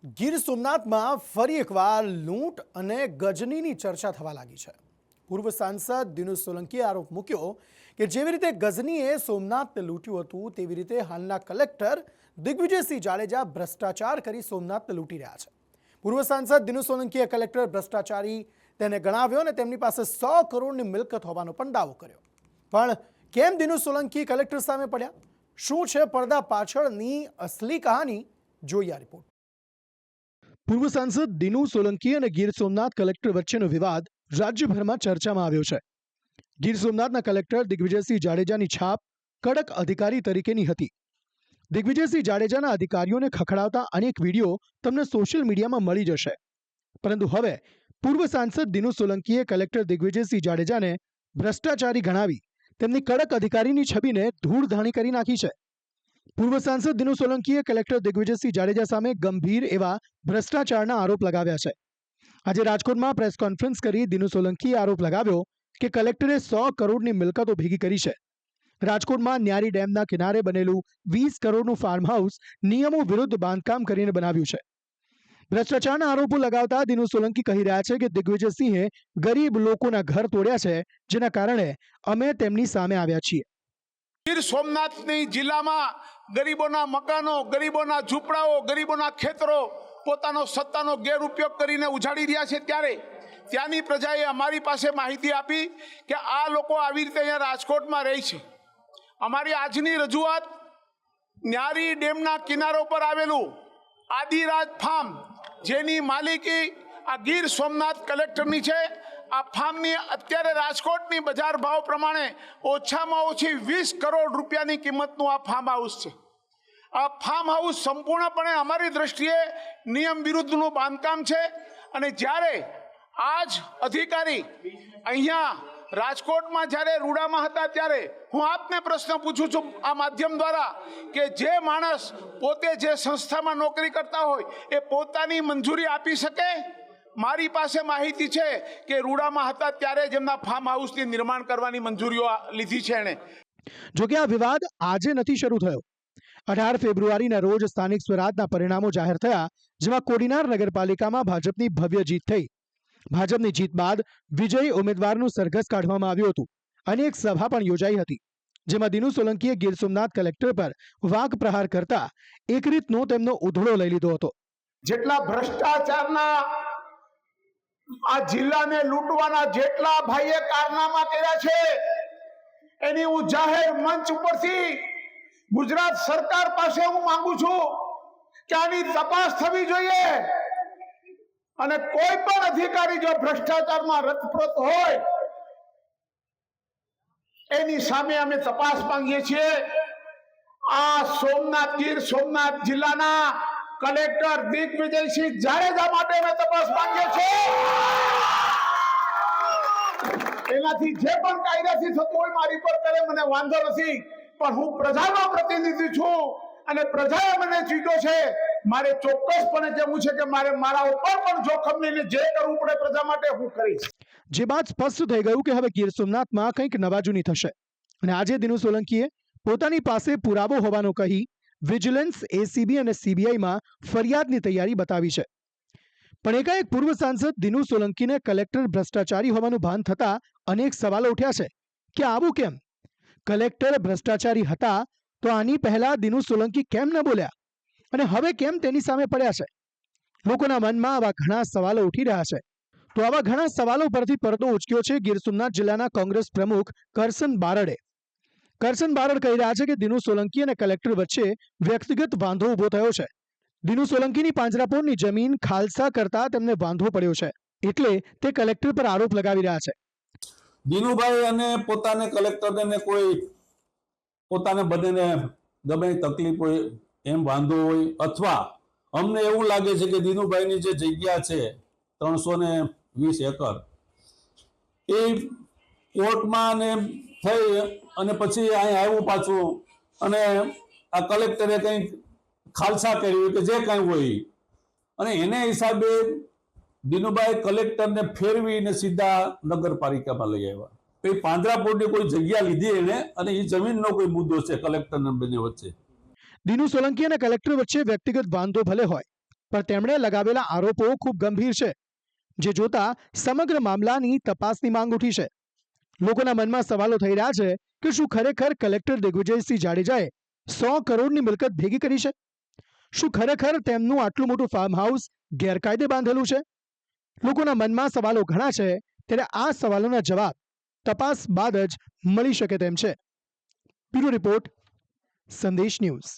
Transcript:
ગીર સોમનાથમાં ફરી એકવાર લૂંટ અને ગજનીની ચર્ચા થવા લાગી છે। પૂર્વ સાંસદ દિનુ સોલંકીએ આરોપ મૂક્યો કે જેવી રીતે ગજનીએ સોમનાથને લૂંટ્યું હતું તેવી રીતે હાલના કલેક્ટર દિગ્વિજયસિંહ જાડેજા ભ્રષ્ટાચાર કરી સોમનાથને લૂંટી રહ્યા છે। પૂર્વ સાંસદ દિનુ સોલંકીએ કલેક્ટર ભ્રષ્ટાચારી તેને ગણાવ્યો અને તેમની પાસે 100 કરોડની મિલકત હોવાનો પણ દાવો કર્યો। પણ કેમ દિનુ સોલંકી કલેક્ટર સામે પડ્યા? શું છે પડદા પાછળની અસલી કહાની? જોઈએ આ રિપોર્ટ। પૂર્વ સાંસદ દિનુ સોલંકી અને ગીર સોમનાથ કલેક્ટર વચ્ચેનો વિવાદ રાજ્યભરમાં ચર્ચામાં આવ્યો છે। ગીર સોમનાથના કલેક્ટર દિગ્વિજયસિંહ જાડેજાની છાપ કડક અધિકારી તરીકેની હતી। દિગ્વિજયસિંહ જાડેજાના અધિકારીઓને ખખડાવતા અનેક વિડીયો તમને સોશિયલ મીડિયામાં મળી જશે, પરંતુ હવે પૂર્વ સાંસદ દિનુ સોલંકીએ કલેક્ટર દિગ્વિજયસિંહ જાડેજાને ભ્રષ્ટાચારી ગણાવી તેમની કડક અધિકારીની છબીને ધૂળધાણી કરી નાખી છે। પૂર્વ સાંસદ દિનુ સોલંકીએ કલેક્ટર દિગ્વિજયસિંહ જાડેજા સામે ગંભીર એવા ભ્રષ્ટાચારના આરોપ લગાવ્યા છે। આજે રાજકોટમાં પ્રેસ કોન્ફરન્સ કરી દિનુ સોલંકીએ આરોપ લગાવ્યો કે કલેક્ટરે 100 કરોડની મિલકતો ભેગી કરી છે। રાજકોટમાં ન્યારી ડેમના કિનારે બનેલું 20 કરોડનું ફાર્મ હાઉસ નિયમો વિરુદ્ધ બાંધકામ કરીને બનાવ્યું છે। ભ્રષ્ટાચારના આરોપો લગાવતા દિનુ સોલંકી કહી રહ્યા છે કે દિગ્વિજયસિંહે ગરીબ લોકોના ઘર તોડ્યા છે, જેના કારણે અમે તેમની સામે આવ્યા છીએ। ગીર સોમનાથની જિલ્લામાં ગરીબોના મકાનો, ગરીબોના ઝૂંપડાઓ, ગરીબોના ખેતરો પોતાનો સત્તાનો ગેરઉપયોગ કરીને ઉજાડી રહ્યા છે, ત્યારે ત્યાંની પ્રજાએ અમારી પાસે માહિતી આપી કે આ લોકો આવી રીતે અહીંયા રાજકોટમાં રહે છે। અમારી આજની રજૂઆત ન્યારી ડેમના કિનારો પર આવેલું આદિરાજ ફાર્મ, જેની માલિકી આ ગીર સોમનાથ કલેક્ટરની છે, આ ફાર્મની અત્યારે રાજકોટની બજાર ભાવ પ્રમાણે ઓછામાં ઓછી 20 કરોડ રૂપિયાની કિંમતનું આ ફાર્મ હાઉસ છે। આ ફાર્મ હાઉસ સંપૂર્ણપણે અમારી દ્રષ્ટિએ નિયમ વિરુદ્ધનું બાંધકામ છે, અને જ્યારે આ જ અધિકારી અહીંયા રાજકોટમાં જ્યારે રૂડામાં હતા ત્યારે હું આપને પ્રશ્ન પૂછું છું આ માધ્યમ દ્વારા કે જે માણસ પોતે જે સંસ્થામાં નોકરી કરતા હોય એ પોતાની મંજૂરી આપી શકે? મારી પાસે માહિતી છે કે રૂડામાં હતા ત્યારે જ એમના ફાર્મ હાઉસની નિર્માણ કરવાની મંજૂરીઓ લીધી છે એણે। જોકે આ વિવાદ આજે નથી શરૂ થયો। 18 ફેબ્રુઆરીના રોજ સ્થાનિક સ્વરાજના પરિણામો જાહેર થયા, જેમાં કોડીનાર નગરપાલિકામાં ભાજપની ભવ્ય જીત થઈ। ભાજપની જીત બાદ વિજયી ઉમેદવારનું સરઘસ કાઢવામાં આવ્યું હતું અને એક સભા પણ યોજાઈ હતી, જેમાં દિનુ સોલંકીએ ગીર સોમનાથ કલેક્ટર પર વાક પ્રહાર કરતા એક રીતનો તેમનો ઉધડો લઈ લીધો હતો। જેટલા ભ્રષ્ટાચારના આ જિલ્લાને લૂંટવાના જેટલા ભાઈએ કારનામા કર્યા છે, એની હું જાહેર મંચ ઉપરથી ગુજરાત સરકાર પાસે હું માંગુ છું કે આની તપાસ થવી જોઈએ, અને કોઈ પણ અધિકારી જો ભ્રષ્ટાચારમાં રતપ્રત હોય એની સામે અમે તપાસ માંગીએ છીએ। આ સોમનાથ ગીર સોમનાથ જિલ્લાના કલેક્ટર દિગ્વિજયસિંહ જાડેજા માટે અમે તપાસ માંગીએ છીએ। એનાથી જે પણ કાયદાથી થતું હોય મારી પર કરે, મને વાંધો નથી, પણ હું પ્રજાનો પ્રતિનિધિ છું અને પ્રજાએ મને ચૂંટ્યો છે। મારે ચોક્કસપણે કહેવું છે કે મારે મારા ઉપર પણ જોખમ લઈને જે કરવું પડે પ્રજા માટે હું કરીશ। જે બાદ સ્પષ્ટ થઈ ગયું કે હવે ગીર સોમનાથમાં કંઈક નવાજૂની થશે, અને આજે દિનુ સોલંકીએ પોતાની પાસે પુરાવો હોવાનું કહી વિજિલન્સ, એસીબી અને સીબીઆઈમાં ફરિયાદની તૈયારી બતાવી છે। પણ એકાએક પૂર્વ સાંસદ દિનુ સોલંકીને કલેક્ટર ભ્રષ્ટાચારી હોવાનું ભાન થતા અનેક સવાલો ઉઠ્યા છે કે આવું કેમ? કલેક્ટર ભ્રષ્ટાચારી હતા તો આની પહેલા દિનુ સોલંકી કેમ ન બોલ્યા, અને હવે કેમ તેની સામે પડ્યા છે? લોકોના મનમાં આવા ઘણા સવાલો ઉઠી રહ્યા છે। તો આવા ઘણા સવાલો પરથી પડદો ઉચક્યો છે ગીર સોમનાથ જિલ્લાના કોંગ્રેસ પ્રમુખ કરસન બારડે। કરસન બારડ કહી રહ્યા છે કે દિનુ સોલંકી અને કલેક્ટર વચ્ચે વ્યક્તિગત વાંધો ઉભો થયો છે। દિનુ સોલંકીની પાંજરાપોળની જમીન ખાલસા કરતા તેમને વાંધો પડ્યો છે, એટલે તે કલેક્ટર પર આરોપ લગાવી રહ્યા છે। દિનુભાઈ અને પોતાને કલેક્ટરને કોઈ પોતાને બંનેને ગમે તકલીફ હોય, એમ વાંધો હોય, અથવા અમને એવું લાગે છે કે દિનુભાઈની જે જગ્યા છે 320 એકર એ કોર્ટમાં ને થઈ અને પછી અહીં આવ્યું પાછું, અને આ કલેક્ટરે કંઈક ખાલસા કર્યું કે જે કાંઈ હોય, અને એને હિસાબે દિનુભાઈ કલેક્ટરને ફેરવીને સીધા નગરપાલિકામાં લઈ આવ્યા। એ પાંજરાપોળની કોઈ જગ્યા લીધી એને, અને એ જમીનનો કોઈ મુદ્દો છે કલેક્ટર અને બંને વચ્ચે। દિનુ સોલંકી અને કલેક્ટર વચ્ચે વ્યક્તિગત વાંધો ભલે હોય, પણ તેમણે લગાવેલા આરોપો ખૂબ ગંભીર છે, જે જોતા સમગ્ર મામલાની તપાસની માંગ ઉઠી છે. લોકોના મનમાં સવાલો થઈ રહ્યા છે કે શું ખરેખર કલેક્ટર દિગ્વિજયસિંહ જાડેજાએ 100 કરોડની મિલકત ભેગી કરી છે? શું ખરેખર તેમનું આટલું મોટું ફાર્મ હાઉસ ગેરકાયદે બાંધેલું છે? લોકોના મનમાં સવાલો ઘણા છે, ત્યારે આ સવાલોના જવાબ તપાસ બાદ જ મળી શકે તેમ છે. બ્યુરો રિપોર્ટ, સંદેશ ન્યૂઝ.